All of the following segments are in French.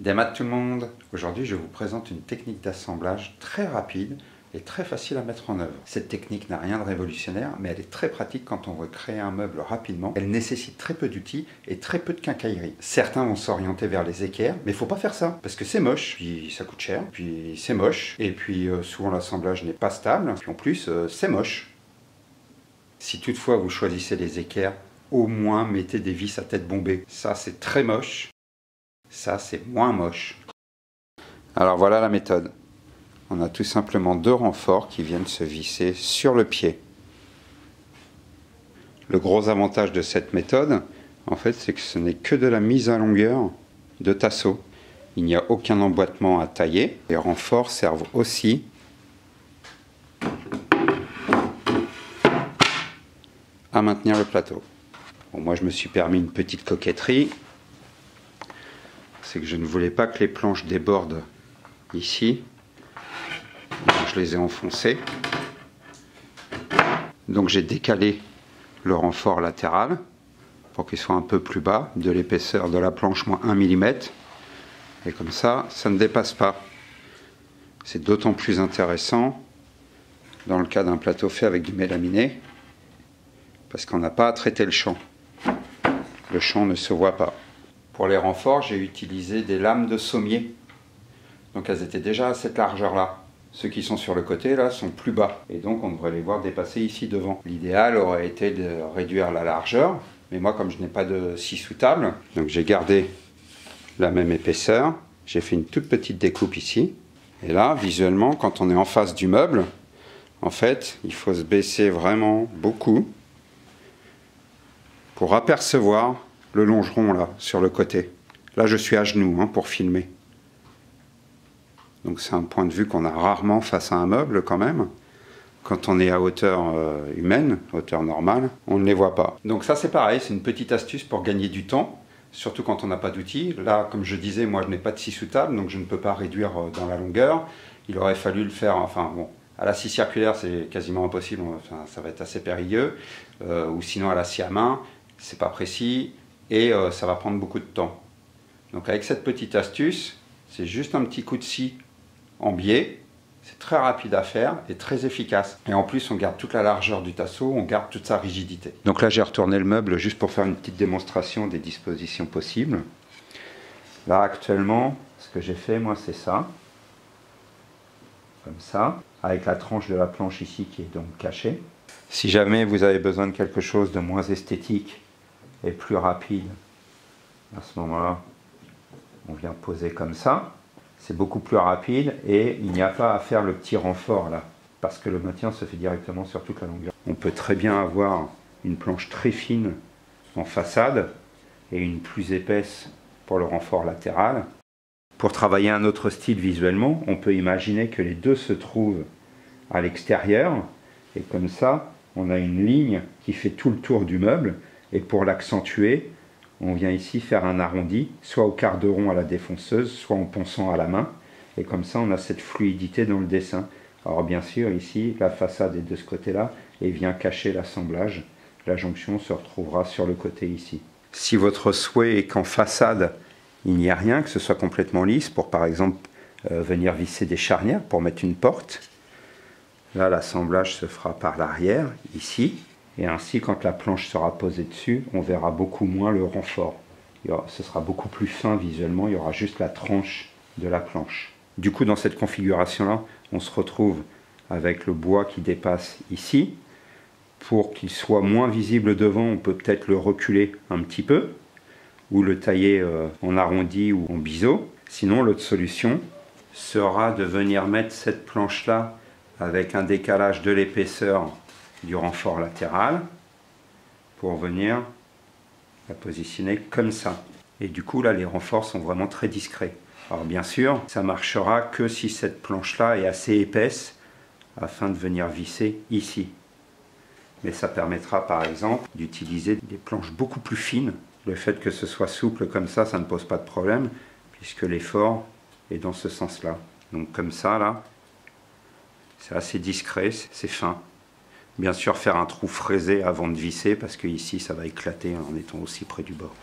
Démat tout le monde. Aujourd'hui, je vous présente une technique d'assemblage très rapide et très facile à mettre en œuvre. Cette technique n'a rien de révolutionnaire, mais elle est très pratique quand on veut créer un meuble rapidement. Elle nécessite très peu d'outils et très peu de quincaillerie. Certains vont s'orienter vers les équerres, mais il ne faut pas faire ça, parce que c'est moche, puis ça coûte cher, puis c'est moche, et puis souvent l'assemblage n'est pas stable, puis en plus c'est moche. Si toutefois vous choisissez les équerres, au moins mettez des vis à tête bombée. Ça c'est très moche, ça c'est moins moche. Alors voilà la méthode. On a tout simplement deux renforts qui viennent se visser sur le pied. Le gros avantage de cette méthode, en fait, c'est que ce n'est que de la mise à longueur de tasseau. Il n'y a aucun emboîtement à tailler. Les renforts servent aussi à maintenir le plateau. Bon, moi, je me suis permis une petite coquetterie. C'est que je ne voulais pas que les planches débordent ici. Donc, je les ai enfoncées. Donc j'ai décalé le renfort latéral pour qu'il soit un peu plus bas, de l'épaisseur de la planche moins 1 mm. Et comme ça, ça ne dépasse pas. C'est d'autant plus intéressant dans le cas d'un plateau fait avec du mélaminé, parce qu'on n'a pas à traiter le champ. Le champ ne se voit pas. Pour les renforts, j'ai utilisé des lames de sommier. Donc elles étaient déjà à cette largeur-là. Ceux qui sont sur le côté là sont plus bas et donc on devrait les voir dépasser ici devant. L'idéal aurait été de réduire la largeur, mais moi comme je n'ai pas de scie sous table, donc j'ai gardé la même épaisseur. J'ai fait une toute petite découpe ici. Et là, visuellement, quand on est en face du meuble, en fait, il faut se baisser vraiment beaucoup pour apercevoir le longeron là sur le côté. Là, je suis à genoux pour filmer. Donc c'est un point de vue qu'on a rarement face à un meuble quand même. Quand on est à hauteur humaine, hauteur normale, on ne les voit pas. Donc ça c'est pareil, c'est une petite astuce pour gagner du temps, surtout quand on n'a pas d'outils. Là, comme je disais, moi je n'ai pas de scie sous table, donc je ne peux pas réduire dans la longueur. Il aurait fallu le faire, enfin bon, à la scie circulaire c'est quasiment impossible, enfin, ça va être assez périlleux. Ou sinon à la scie à main, c'est pas précis et ça va prendre beaucoup de temps. Donc avec cette petite astuce, c'est juste un petit coup de scie en biais, c'est très rapide à faire et très efficace. Et en plus, on garde toute la largeur du tasseau, on garde toute sa rigidité. Donc là, j'ai retourné le meuble juste pour faire une petite démonstration des dispositions possibles. Là, actuellement, ce que j'ai fait, moi, c'est ça. Comme ça, avec la tranche de la planche ici qui est donc cachée. Si jamais vous avez besoin de quelque chose de moins esthétique et plus rapide, à ce moment-là, on vient poser comme ça. C'est beaucoup plus rapide et il n'y a pas à faire le petit renfort là, parce que le maintien se fait directement sur toute la longueur. On peut très bien avoir une planche très fine en façade et une plus épaisse pour le renfort latéral. Pour travailler un autre style visuellement, on peut imaginer que les deux se trouvent à l'extérieur et comme ça, on a une ligne qui fait tout le tour du meuble et pour l'accentuer, on vient ici faire un arrondi, soit au quart de rond à la défonceuse, soit en ponçant à la main. Et comme ça, on a cette fluidité dans le dessin. Alors bien sûr, ici, la façade est de ce côté-là et vient cacher l'assemblage. La jonction se retrouvera sur le côté ici. Si votre souhait est qu'en façade, il n'y a rien, que ce soit complètement lisse, pour par exemple venir visser des charnières, pour mettre une porte, là, l'assemblage se fera par l'arrière, ici. Et ainsi, quand la planche sera posée dessus, on verra beaucoup moins le renfort. Ce sera beaucoup plus fin visuellement, il y aura juste la tranche de la planche. Du coup, dans cette configuration-là, on se retrouve avec le bois qui dépasse ici. Pour qu'il soit moins visible devant, on peut peut-être le reculer un petit peu, ou le tailler en arrondi ou en biseau. Sinon, l'autre solution sera de venir mettre cette planche-là avec un décalage de l'épaisseur du renfort latéral pour venir la positionner comme ça. Et du coup, là, les renforts sont vraiment très discrets. Alors bien sûr, ça marchera que si cette planche-là est assez épaisse afin de venir visser ici. Mais ça permettra par exemple d'utiliser des planches beaucoup plus fines. Le fait que ce soit souple comme ça ne pose pas de problème puisque l'effort est dans ce sens-là. Donc comme ça, là, c'est assez discret, c'est fin. Bien sûr, faire un trou fraisé avant de visser, parce que ici, ça va éclater en étant aussi près du bord.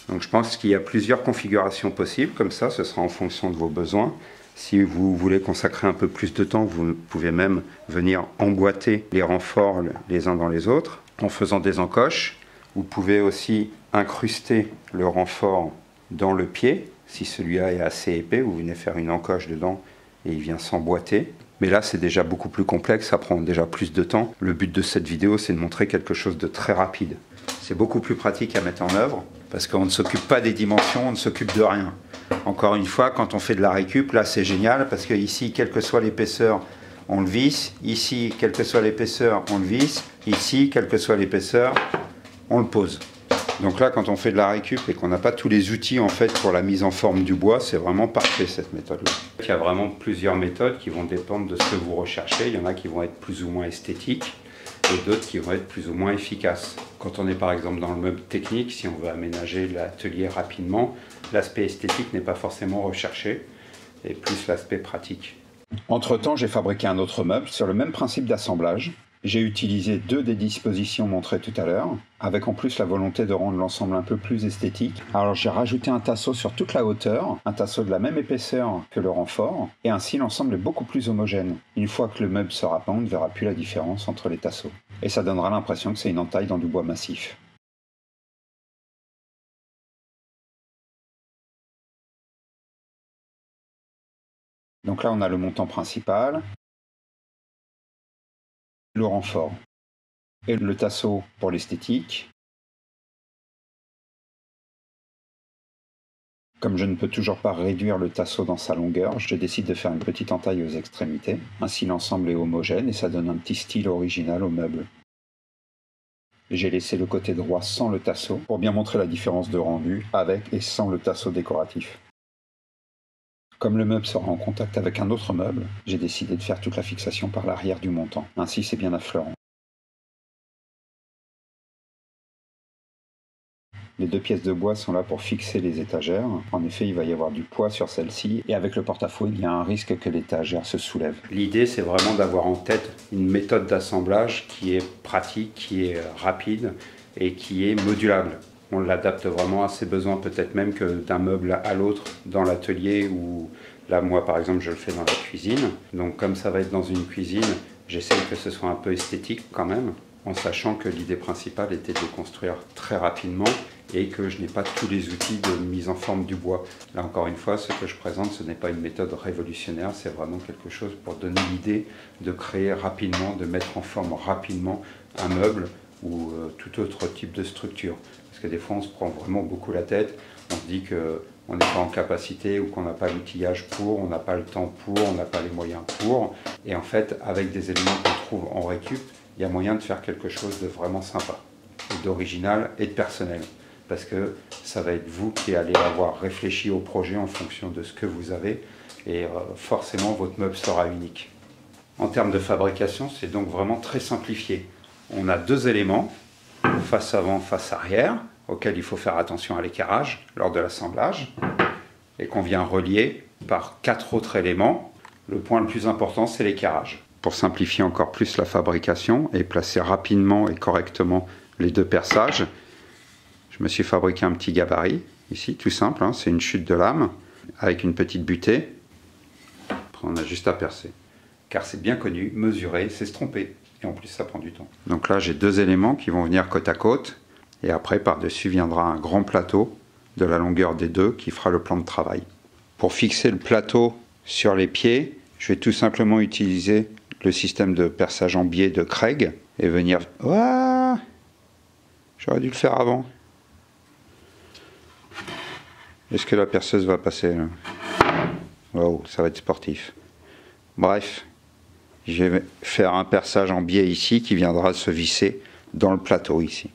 Donc je pense qu'il y a plusieurs configurations possibles, comme ça, ce sera en fonction de vos besoins. Si vous voulez consacrer un peu plus de temps, vous pouvez même venir emboîter les renforts les uns dans les autres en faisant des encoches. Vous pouvez aussi incruster le renfort dans le pied. Si celui-là est assez épais, vous venez faire une encoche dedans et il vient s'emboîter. Mais là, c'est déjà beaucoup plus complexe, ça prend déjà plus de temps. Le but de cette vidéo, c'est de montrer quelque chose de très rapide. C'est beaucoup plus pratique à mettre en œuvre parce qu'on ne s'occupe pas des dimensions, on ne s'occupe de rien. Encore une fois, quand on fait de la récup, là c'est génial parce que ici, quelle que soit l'épaisseur, on le visse. Ici, quelle que soit l'épaisseur, on le visse. Ici, quelle que soit l'épaisseur, on le pose. Donc là, quand on fait de la récup et qu'on n'a pas tous les outils en fait pour la mise en forme du bois, c'est vraiment parfait cette méthode-là. Il y a vraiment plusieurs méthodes qui vont dépendre de ce que vous recherchez. Il y en a qui vont être plus ou moins esthétiques et d'autres qui vont être plus ou moins efficaces. Quand on est par exemple dans le meuble technique, si on veut aménager l'atelier rapidement, l'aspect esthétique n'est pas forcément recherché et plus l'aspect pratique. Entre-temps, j'ai fabriqué un autre meuble sur le même principe d'assemblage. J'ai utilisé 2 des dispositions montrées tout à l'heure, avec en plus la volonté de rendre l'ensemble un peu plus esthétique. Alors j'ai rajouté un tasseau sur toute la hauteur, un tasseau de la même épaisseur que le renfort, et ainsi l'ensemble est beaucoup plus homogène. Une fois que le meuble sera peint, on ne verra plus la différence entre les tasseaux. Et ça donnera l'impression que c'est une entaille dans du bois massif. Donc là on a le montant principal, le renfort et le tasseau pour l'esthétique. Comme je ne peux toujours pas réduire le tasseau dans sa longueur, je décide de faire une petite entaille aux extrémités. Ainsi l'ensemble est homogène et ça donne un petit style original au meuble. J'ai laissé le côté droit sans le tasseau pour bien montrer la différence de rendu avec et sans le tasseau décoratif. Comme le meuble sera en contact avec un autre meuble, j'ai décidé de faire toute la fixation par l'arrière du montant. Ainsi c'est bien affleurant. Les 2 pièces de bois sont là pour fixer les étagères. En effet, il va y avoir du poids sur celle-ci et avec le porte-à-faux, il y a un risque que l'étagère se soulève. L'idée, c'est vraiment d'avoir en tête une méthode d'assemblage qui est pratique, qui est rapide et qui est modulable. On l'adapte vraiment à ses besoins, peut-être même que d'un meuble à l'autre dans l'atelier ou là, moi, par exemple, je le fais dans la cuisine. Donc, comme ça va être dans une cuisine, j'essaye que ce soit un peu esthétique quand même, en sachant que l'idée principale était de construire très rapidement et que je n'ai pas tous les outils de mise en forme du bois. Là encore une fois, ce que je présente, ce n'est pas une méthode révolutionnaire, c'est vraiment quelque chose pour donner l'idée de créer rapidement, de mettre en forme rapidement un meuble ou tout autre type de structure. Parce que des fois, on se prend vraiment beaucoup la tête, on se dit qu'on n'est pas en capacité ou qu'on n'a pas l'outillage pour, on n'a pas le temps pour, on n'a pas les moyens pour. Et en fait, avec des éléments qu'on trouve en récup, il y a moyen de faire quelque chose de vraiment sympa, d'original et de personnel. Parce que ça va être vous qui allez avoir réfléchi au projet en fonction de ce que vous avez et forcément votre meuble sera unique. En termes de fabrication, c'est donc vraiment très simplifié. On a 2 éléments, face avant, face arrière, auxquels il faut faire attention à l'équarrage lors de l'assemblage et qu'on vient relier par 4 autres éléments. Le point le plus important, c'est l'équarrage. Pour simplifier encore plus la fabrication et placer rapidement et correctement les 2 perçages, je me suis fabriqué un petit gabarit, ici, tout simple, hein, c'est une chute de lame, avec une petite butée. Après, on a juste à percer. Car c'est bien connu, mesurer, c'est se tromper. Et en plus, ça prend du temps. Donc là, j'ai 2 éléments qui vont venir côte à côte. Et après, par-dessus, viendra un grand plateau de la longueur des 2 qui fera le plan de travail. Pour fixer le plateau sur les pieds, je vais tout simplement utiliser le système de perçage en biais de Craig et venir... Ouah, j'aurais dû le faire avant. Est-ce que la perceuse va passer là? Wow, ça va être sportif. Bref, je vais faire un perçage en biais ici qui viendra se visser dans le plateau ici.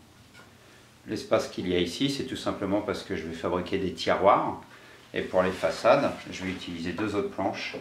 L'espace qu'il y a ici, c'est tout simplement parce que je vais fabriquer des tiroirs. Et pour les façades, je vais utiliser 2 autres planches,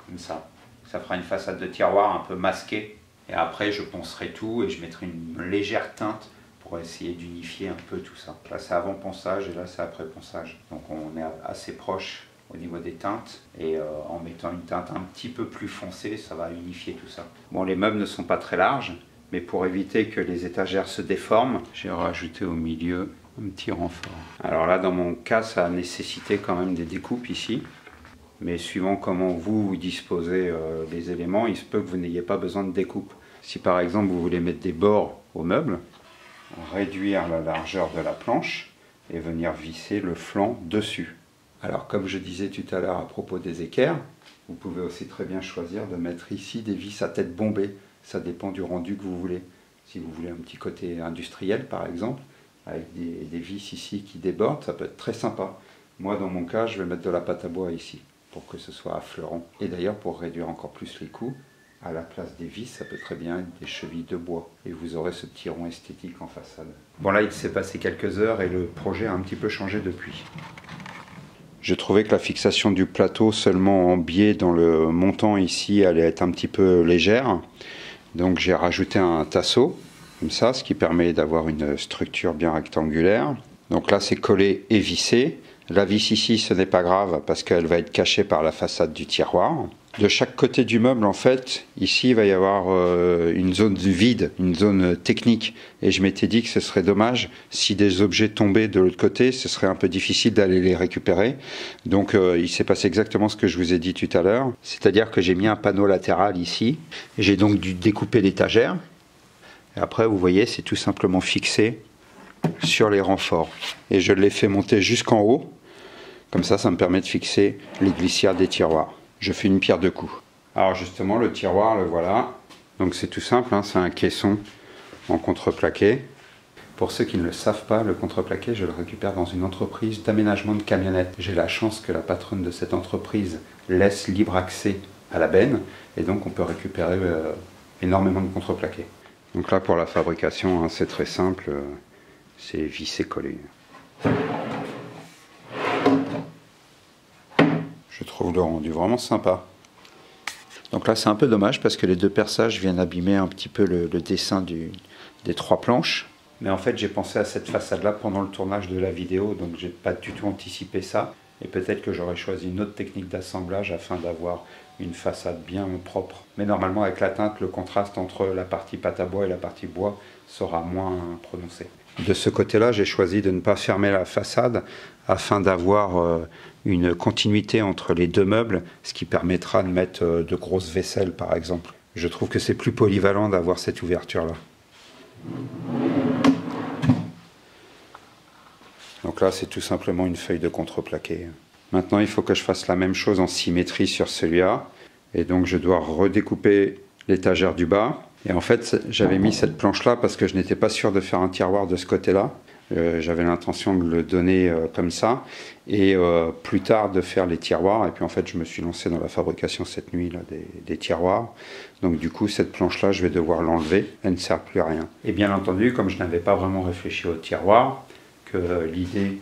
comme ça. Ça fera une façade de tiroir un peu masquée. Et après, je poncerai tout et je mettrai une légère teinte pour essayer d'unifier un peu tout ça. Là, c'est avant ponçage et là, c'est après ponçage. Donc, on est assez proche au niveau des teintes. Et en mettant une teinte un petit peu plus foncée, ça va unifier tout ça. Bon, les meubles ne sont pas très larges, mais pour éviter que les étagères se déforment, j'ai rajouté au milieu un petit renfort. Alors là, dans mon cas, ça a nécessité quand même des découpes ici. Mais suivant comment vous disposez les éléments, il se peut que vous n'ayez pas besoin de découpe. Si par exemple vous voulez mettre des bords au meuble, réduire la largeur de la planche et venir visser le flanc dessus. Alors comme je disais tout à l'heure à propos des équerres, vous pouvez aussi très bien choisir de mettre ici des vis à tête bombée. Ça dépend du rendu que vous voulez. Si vous voulez un petit côté industriel par exemple, avec des vis ici qui débordent, ça peut être très sympa. Moi dans mon cas, je vais mettre de la pâte à bois ici, pour que ce soit affleurant. Et d'ailleurs, pour réduire encore plus les coûts, à la place des vis, ça peut très bien être des chevilles de bois. Et vous aurez ce petit rond esthétique en façade. Bon là, il s'est passé quelques heures et le projet a un petit peu changé depuis. Je trouvais que la fixation du plateau seulement en biais dans le montant ici allait être un petit peu légère. Donc j'ai rajouté un tasseau, comme ça, ce qui permet d'avoir une structure bien rectangulaire. Donc là, c'est collé et vissé. La vis ici, ce n'est pas grave parce qu'elle va être cachée par la façade du tiroir. De chaque côté du meuble, en fait, ici, il va y avoir une zone vide, une zone technique. Et je m'étais dit que ce serait dommage, si des objets tombaient de l'autre côté, ce serait un peu difficile d'aller les récupérer. Donc, il s'est passé exactement ce que je vous ai dit tout à l'heure. C'est-à-dire que j'ai mis un panneau latéral ici. J'ai donc dû découper l'étagère. Et après, vous voyez, c'est tout simplement fixé sur les renforts. Et je l'ai fait monter jusqu'en haut. Comme ça, ça me permet de fixer les glissières des tiroirs. Je fais une pierre deux coups. Alors justement, le tiroir, le voilà. Donc c'est tout simple, hein, c'est un caisson en contreplaqué. Pour ceux qui ne le savent pas, le contreplaqué, je le récupère dans une entreprise d'aménagement de camionnettes. J'ai la chance que la patronne de cette entreprise laisse libre accès à la benne. Et donc on peut récupérer énormément de contreplaqué. Donc là, pour la fabrication, hein, c'est très simple. C'est vissé-collé. Je trouve le rendu vraiment sympa. Donc là, c'est un peu dommage parce que les deux perçages viennent abîmer un petit peu le dessin des trois planches. Mais en fait, j'ai pensé à cette façade-là pendant le tournage de la vidéo, donc j'ai pas du tout anticipé ça. Et peut-être que j'aurais choisi une autre technique d'assemblage afin d'avoir une façade bien propre. Mais normalement, avec la teinte, le contraste entre la partie pâte à bois et la partie bois sera moins prononcé. De ce côté-là, j'ai choisi de ne pas fermer la façade afin d'avoir une continuité entre les deux meubles, ce qui permettra de mettre de grosses vaisselles par exemple. Je trouve que c'est plus polyvalent d'avoir cette ouverture-là. Donc là, c'est tout simplement une feuille de contreplaqué. Maintenant, il faut que je fasse la même chose en symétrie sur celui-là. Et donc, je dois redécouper l'étagère du bas. Et en fait, j'avais mis cette planche-là parce que je n'étais pas sûr de faire un tiroir de ce côté-là. J'avais l'intention de le donner comme ça. Et plus tard, de faire les tiroirs. Et puis en fait, je me suis lancé dans la fabrication cette nuit là, des tiroirs. Donc du coup, cette planche-là, je vais devoir l'enlever. Elle ne sert plus à rien. Et bien entendu, comme je n'avais pas vraiment réfléchi au tiroir, que l'idée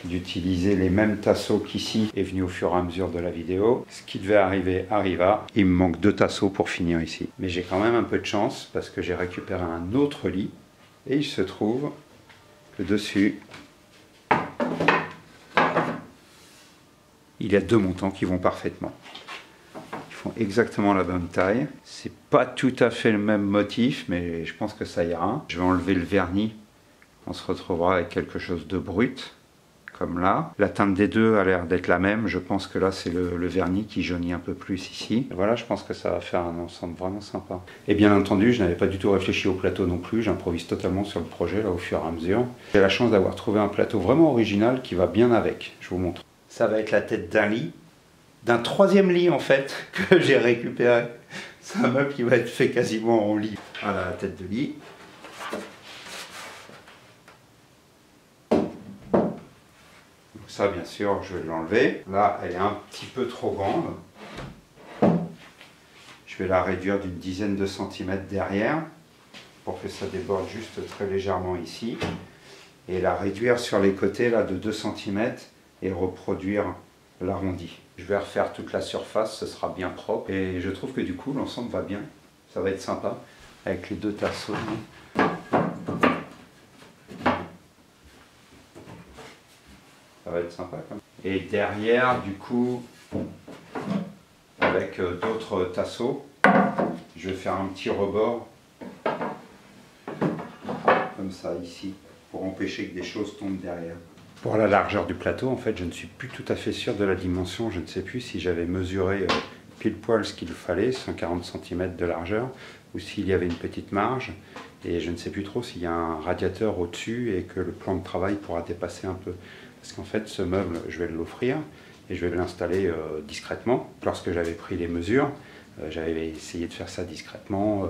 d'utiliser les mêmes tasseaux qu'ici est venue au fur et à mesure de la vidéo. Ce qui devait arriver arriva. Il me manque 2 tasseaux pour finir ici. Mais j'ai quand même un peu de chance parce que j'ai récupéré un autre lit et il se trouve que dessus, il y a 2 montants qui vont parfaitement. Ils font exactement la bonne taille. C'est pas tout à fait le même motif, mais je pense que ça ira. Je vais enlever le vernis. On se retrouvera avec quelque chose de brut. Comme là. La teinte des deux a l'air d'être la même. Je pense que là, c'est le vernis qui jaunit un peu plus ici. Et voilà, je pense que ça va faire un ensemble vraiment sympa. Et bien entendu, je n'avais pas du tout réfléchi au plateau non plus. J'improvise totalement sur le projet, là, au fur et à mesure. J'ai la chance d'avoir trouvé un plateau vraiment original qui va bien avec. Je vous montre. Ça va être la tête d'un lit. D'un 3e lit, en fait, que j'ai récupéré. C'est un meuble qui va être fait quasiment en lit. Voilà la tête de lit. Ça, bien sûr, je vais l'enlever. Là, elle est un petit peu trop grande. Je vais la réduire d'une dizaine de centimètres derrière pour que ça déborde juste très légèrement ici. Et la réduire sur les côtés là, de 2 cm et reproduire l'arrondi. Je vais refaire toute la surface, ce sera bien propre. Et je trouve que du coup, l'ensemble va bien. Ça va être sympa avec les 2 tasseaux. Ça va être sympa quand même. Et derrière, du coup, avec d'autres tasseaux, je vais faire un petit rebord, comme ça ici, pour empêcher que des choses tombent derrière. Pour la largeur du plateau, en fait, je ne suis plus tout à fait sûr de la dimension. Je ne sais plus si j'avais mesuré pile poil ce qu'il fallait, 140 cm de largeur, ou s'il y avait une petite marge. Et je ne sais plus trop s'il y a un radiateur au-dessus et que le plan de travail pourra dépasser un peu. Parce qu'en fait, ce meuble, je vais l'offrir et je vais l'installer discrètement. Lorsque j'avais pris les mesures, j'avais essayé de faire ça discrètement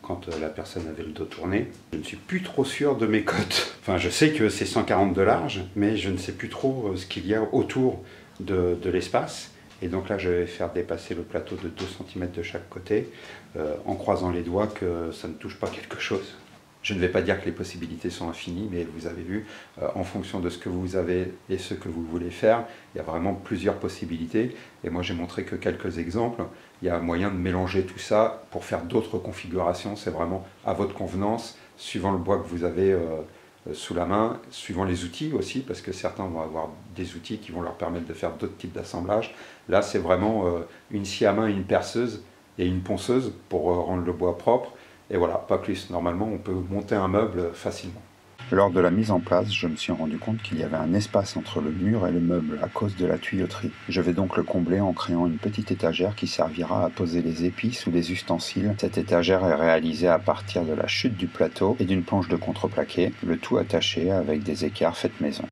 quand la personne avait le dos tourné. Je ne suis plus trop sûr de mes cotes. Enfin, je sais que c'est 140 de large, mais je ne sais plus trop ce qu'il y a autour de l'espace. Et donc là, je vais faire dépasser le plateau de 2 cm de chaque côté, en croisant les doigts que ça ne touche pas quelque chose. Je ne vais pas dire que les possibilités sont infinies, mais vous avez vu, en fonction de ce que vous avez et ce que vous voulez faire, il y a vraiment plusieurs possibilités. Et moi, j'ai montré que quelques exemples. Il y a moyen de mélanger tout ça pour faire d'autres configurations. C'est vraiment à votre convenance, suivant le bois que vous avez sous la main, suivant les outils aussi, parce que certains vont avoir des outils qui vont leur permettre de faire d'autres types d'assemblages. Là, c'est vraiment une scie à main, une perceuse et une ponceuse pour rendre le bois propre. Et voilà, pas plus. Normalement, on peut monter un meuble facilement. Lors de la mise en place, je me suis rendu compte qu'il y avait un espace entre le mur et le meuble à cause de la tuyauterie. Je vais donc le combler en créant une petite étagère qui servira à poser les épices ou les ustensiles. Cette étagère est réalisée à partir de la chute du plateau et d'une planche de contreplaqué, le tout attaché avec des écarts faits maison.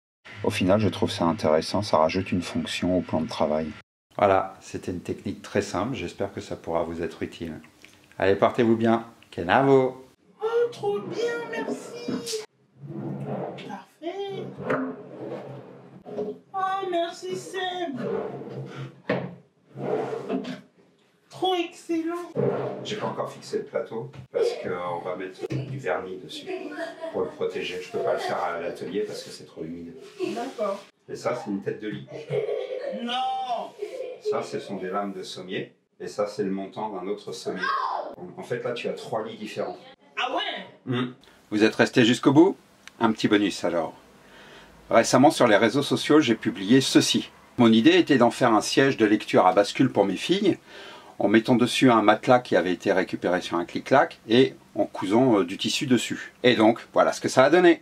Au final, je trouve ça intéressant, ça rajoute une fonction au plan de travail. Voilà, c'était une technique très simple, j'espère que ça pourra vous être utile. Allez, portez-vous bien. Kenavo! Oh, trop bien, merci! Parfait! Oh, merci Seb! Trop excellent! J'ai pas encore fixé le plateau parce qu'on va mettre du vernis dessus pour le protéger. Je peux pas le faire à l'atelier parce que c'est trop humide. D'accord. Et ça, c'est une tête de lit. Non! Ça, ce sont des lames de sommier. Et ça, c'est le montant d'un autre sommier. En fait, là, tu as 3 lits différents. Ah ouais? Vous êtes resté jusqu'au bout? Un petit bonus alors. Récemment, sur les réseaux sociaux, j'ai publié ceci. Mon idée était d'en faire un siège de lecture à bascule pour mes filles, en mettant dessus un matelas qui avait été récupéré sur un clic-clac et en cousant du tissu dessus. Et donc, voilà ce que ça a donné.